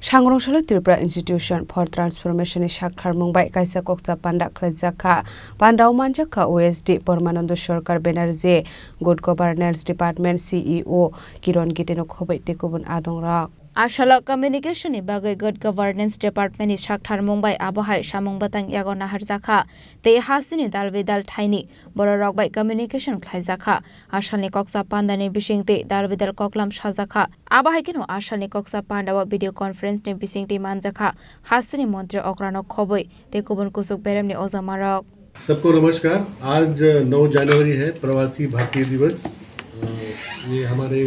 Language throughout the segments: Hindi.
Sangrongshalo Tripura Institution for Transformation is Shakhar Mumbai Kaisa Kokcha Panda Klajaka Pandau Manjaka OSD Pormanando Shorkar Benerje Good Governance Department CEO Kiron Giteno Khobai Tekubun Adongra Ashala Communication ni bagai Good Governance Department ni Shakhar Mumbai Abohai Shamung Batang Yago Nahar Zakha Te Hasini Dalvedal Tiny Bororok by Communication Klajaka Ashani Koksa Panda ni Bishingte Dalvedal Koklam Shazaka Abohai Kino Ashani Koksa Panda video conference ni Bishingte Manjaka Hasini Montre Okrano Khoboi Tekubun Kusuk Berem ni Ozamarok सबको नमस्कार। आज 9 जनवरी है प्रवासी भारतीय दिवस। ये हमारे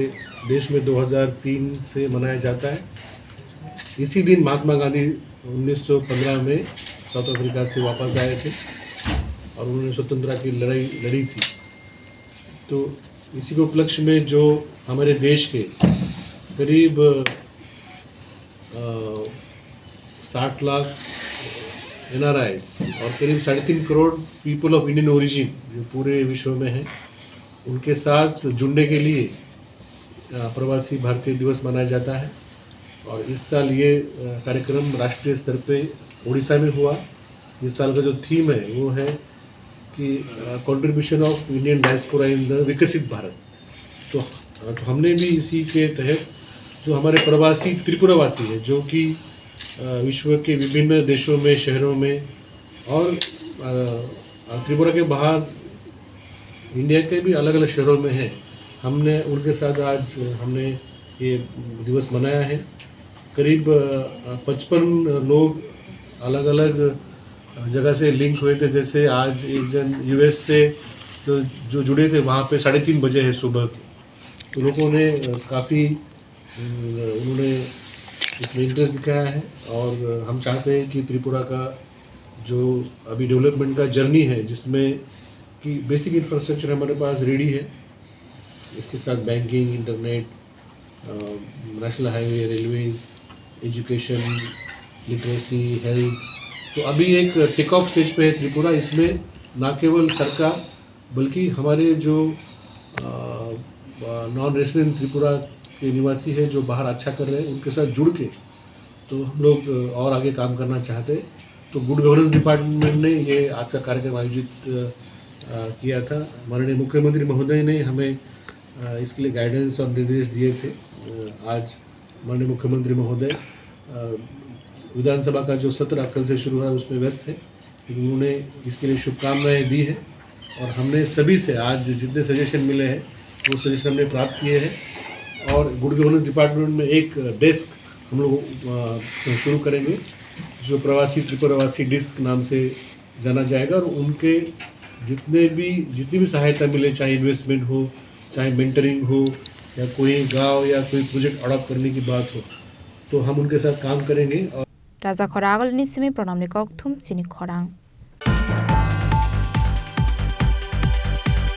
देश में 2003 से मनाया जाता है। इसी दिन महात्मा गांधी 1915 में साउथ अफ्रीका से वापस आए थे और उन्होंने स्वतंत्रता की लड़ाई लड़ी थी। तो इसी के उपलक्ष्य में जो हमारे देश के करीब 60 लाख NRIs और करीब 3.5 crore people of Indian origin जो पूरे विश्व में हैं, उनके साथ जुड़ने के लिए प्रवासी भारतीय दिवस मनाया जाता है। और इस साल ये कार्यक्रम राष्ट्रीय स्तर पे उड़ीसा में हुआ। इस साल का जो थीम है वो है कि contribution of Indian diaspora in the विकसित भारत। तो हमने भी इसी के तहत जो हमारे प्रवासी त्रिपुरावासी है जो कि विश्व के विभिन्न देशों में, शहरों में और त्रिपुरा के बाहर इंडिया के भी अलग अलग शहरों में हैं, हमने उनके साथ आज हमने ये दिवस मनाया है। करीब 55 लोग अलग अलग जगह से लिंक हुए थे। जैसे आज एक जन US से जो जुड़े थे, वहाँ पे 3:30 बजे है सुबह के। तो लोगों ने काफ़ी उन्होंने इसमें इंटरेस्ट दिखाया है और हम चाहते हैं कि त्रिपुरा का जो अभी डेवलपमेंट का जर्नी है, जिसमें कि बेसिक इंफ्रास्ट्रक्चर हमारे पास रेडी है, इसके साथ banking, internet, national highway, railways, education, literacy, health, तो अभी एक टेक ऑफ स्टेज पे है त्रिपुरा। इसमें ना केवल सरकार बल्कि हमारे जो नॉन रेसिडेंट त्रिपुरा के निवासी है जो बाहर अच्छा कर रहे हैं, उनके साथ जुड़ के तो हम लोग और आगे काम करना चाहते हैं। तो गुड गवर्नेंस डिपार्टमेंट ने ये आज का कार्यक्रम आयोजित किया था। माननीय मुख्यमंत्री महोदय ने हमें इसके लिए गाइडेंस और निर्देश दिए थे। आज माननीय मुख्यमंत्री महोदय विधानसभा का जो सत्र कल से शुरू हुआ उसमें व्यस्त है, लेकिन उन्होंने इसके लिए शुभकामनाएं दी है और हमने सभी से आज जितने सजेशन मिले हैं वो सजेशन हमने प्राप्त किए हैं। और गुड गवर्नेंस डिपार्टमेंट में एक डेस्क हम लोग शुरू करेंगे जो प्रवासी त्रिपुरावासी डेस्क नाम से जाना जाएगा और उनके जितनी भी सहायता मिले, चाहे इन्वेस्टमेंट हो, चाहे मेंटरिंग हो या कोई गांव या कोई प्रोजेक्ट अडॉप्ट करने की बात हो, तो हम उनके साथ काम करेंगे। राजा खरागल निसिमी प्रणम निकक थुम सिनी खरांग।